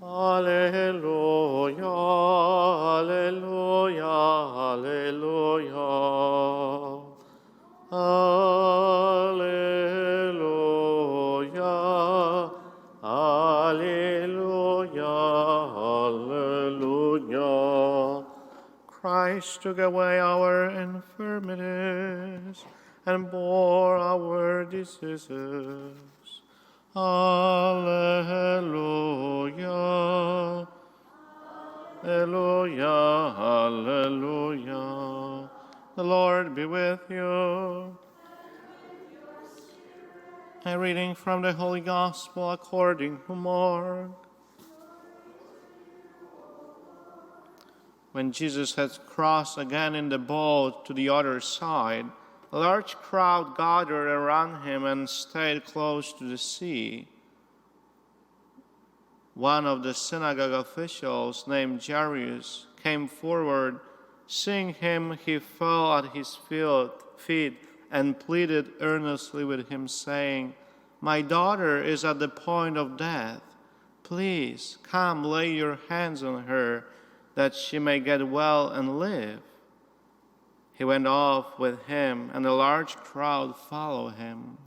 Alleluia, alleluia, alleluia. Alleluia, alleluia, alleluia. Christ took away our infirmities and bore our diseases. Alleluia, alleluia, alleluia. The Lord be with you. A reading from the Holy Gospel according to Mark. When Jesus had crossed again in the boat to the other side, a large crowd gathered around him and stayed close to the sea. One of the synagogue officials, named Jairus, came forward. Seeing him, he fell at his feet and pleaded earnestly with him, saying, "My daughter is at the point of death. Please come lay your hands on her, that she may get well and live." He went off with him, and a large crowd followed him.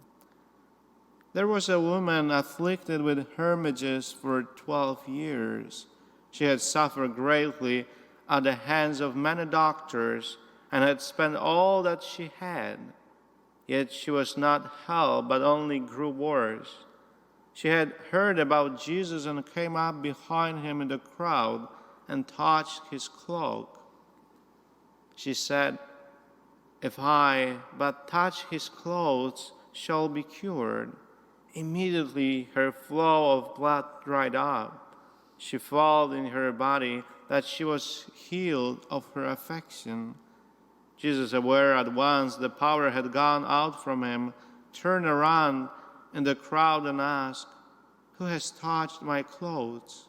There was a woman afflicted with hermitage for 12 years. She had suffered greatly at the hands of many doctors and had spent all that she had. Yet she was not helped, but only grew worse. She had heard about Jesus and came up behind him in the crowd and touched his cloak. She said, "If I but touch his clothes, shall be cured." Immediately her flow of blood dried up. She felt in her body that she was healed of her affection. Jesus, aware at once the power had gone out from him, turned around in the crowd and asked, "Who has touched my clothes?"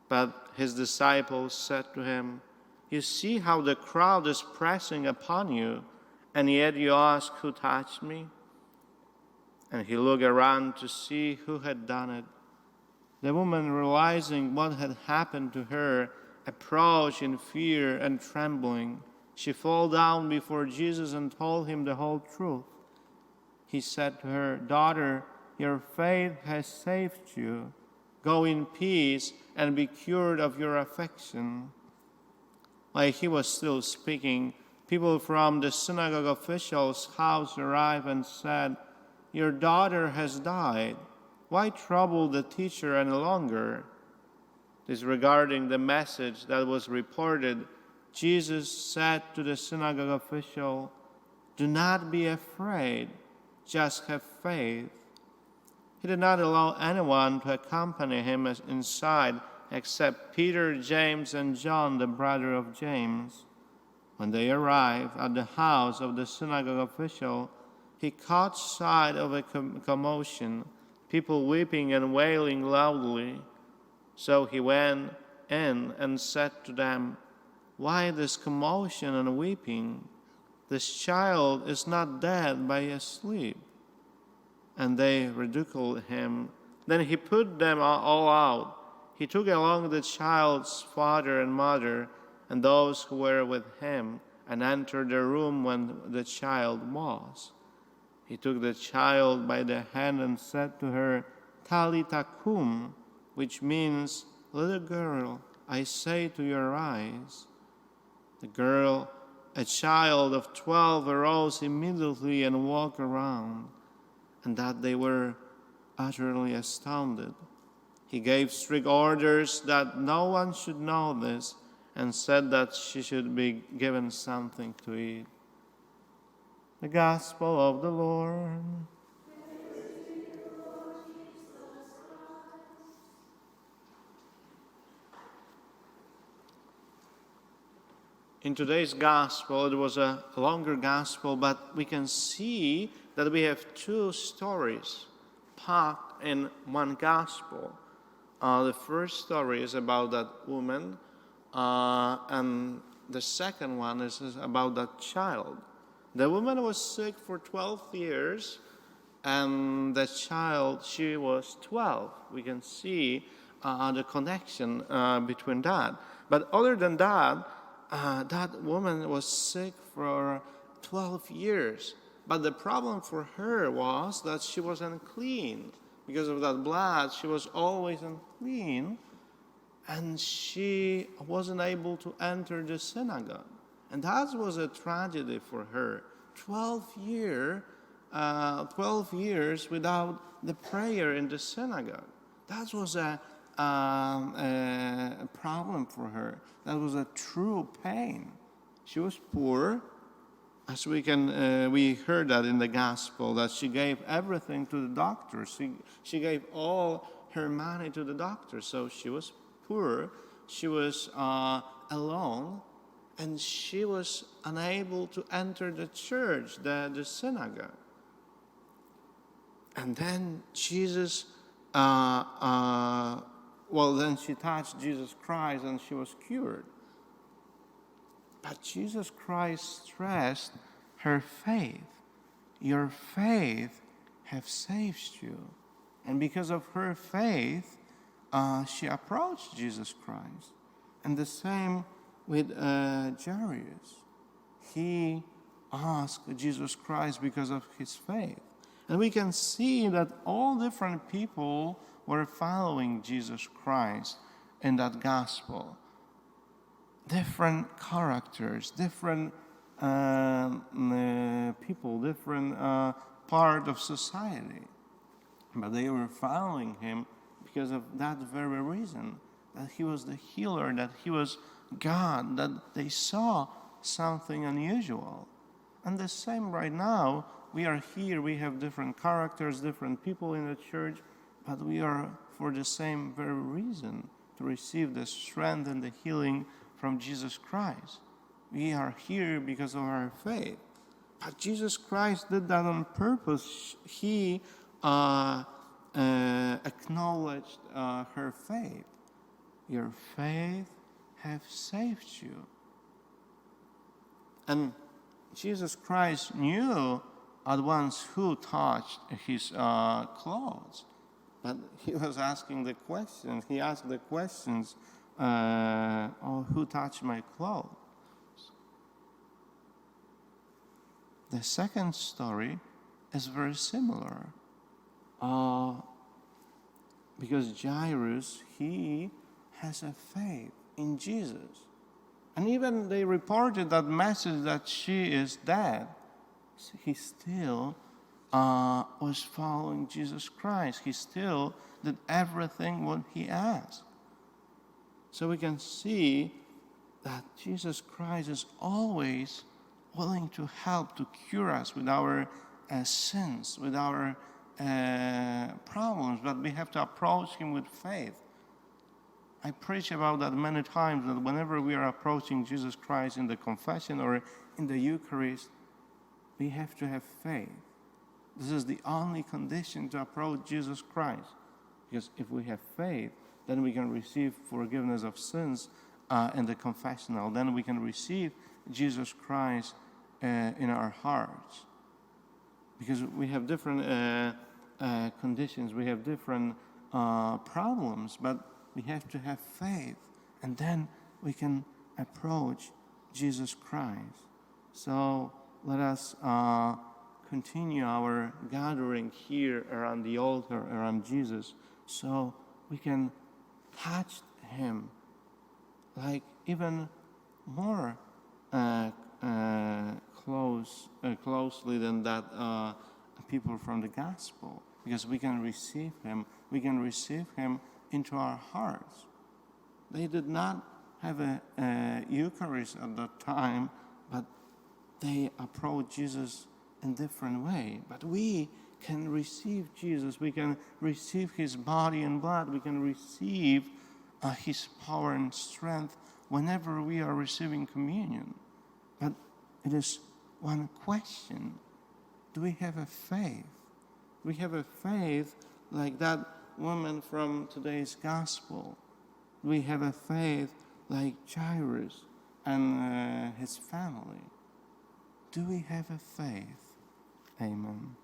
But his disciples said to him, "You see how the crowd is pressing upon you, and yet you ask, 'Who touched me?'" And he looked around to see who had done it. The woman, realizing what had happened to her, approached in fear and trembling. She fell down before Jesus and told him the whole truth. He said to her, "Daughter, your faith has saved you. Go in peace and be cured of your affliction." While he was still speaking, people from the synagogue official's house arrived and said, "Your daughter has died. Why trouble the teacher any longer?" Disregarding the message that was reported, Jesus said to the synagogue official, "Do not be afraid, just have faith." He did not allow anyone to accompany him inside except Peter, James, and John, the brother of James. When they arrived at the house of the synagogue official, he caught sight of a commotion, people weeping and wailing loudly. So he went in and said to them, "Why this commotion and weeping? This child is not dead, but asleep." And they ridiculed him. Then he put them all out. He took along the child's father and mother and those who were with him and entered the room when the child was. He took the child by the hand and said to her, "Talitha cum," which means, "Little girl, I say to you, arise." The girl, a child of 12, arose immediately and walked around, and that they were utterly astounded. He gave strict orders that no one should know this, and said that she should be given something to eat. The Gospel of the Lord. In today's Gospel, it was a longer Gospel, but we can see that we have two stories packed in one Gospel. The first story is about that woman, and the second one is about that child. The woman was sick for 12 years, and the child, she was 12. We can see the connection between that. But other than that, that woman was sick for 12 years. But the problem for her was that she was unclean. Because of that blood, she was always unclean, and she wasn't able to enter the synagogue. And that was a tragedy for her. 12 years without the prayer in the synagogue. That was a problem for her. That was a true pain. She was poor, as we heard that in the gospel, that she gave everything to the doctors. She gave all her money to the doctors. So she was poor. She was alone, and she was unable to enter the church, the synagogue. And then Jesus, then she touched Jesus Christ and she was cured. But Jesus Christ stressed her faith. Your faith have saved you. And because of her faith, she approached Jesus Christ. And the same with Jairus. He asked Jesus Christ because of his faith. And we can see that all different people were following Jesus Christ in that gospel. Different characters, different people, different part of society. But they were following him because of that very reason, that he was the healer, that he was God, that they saw something unusual. And the same right now, we are here, we have different characters, different people in the church, but we are for the same very reason, to receive the strength and the healing from Jesus Christ. We are here because of our faith. But Jesus Christ did that on purpose. He acknowledged her faith. Your faith have saved you. And Jesus Christ knew at once who touched his clothes. But he was asking the questions. He asked the questions, who touched my clothes? The second story is very similar. Because Jairus, he has a faith in Jesus. And even they reported that message that she is dead. He still was following Jesus Christ. He still did everything what he asked. So we can see that Jesus Christ is always willing to help, to cure us with our sins, with our problems, but we have to approach him with faith. I preach about that many times, that whenever we are approaching Jesus Christ in the confession or in the Eucharist, we have to have faith. This is the only condition to approach Jesus Christ. Because if we have faith, then we can receive forgiveness of sins in the confessional. Then we can receive Jesus Christ in our hearts. Because we have different conditions, we have different problems, but we have to have faith, and then we can approach Jesus Christ. So let us continue our gathering here around the altar, around Jesus, so we can touch him like even more closely than that people from the gospel, because we can receive him into our hearts. They did not have a Eucharist at that time, but they approached Jesus in different way. But we can receive Jesus. We can receive his body and blood. We can receive his power and strength whenever we are receiving communion. But it is one question. Do we have a faith? We have a faith like that woman from today's gospel. We have a faith like Jairus and his family. Do we have a faith? Amen.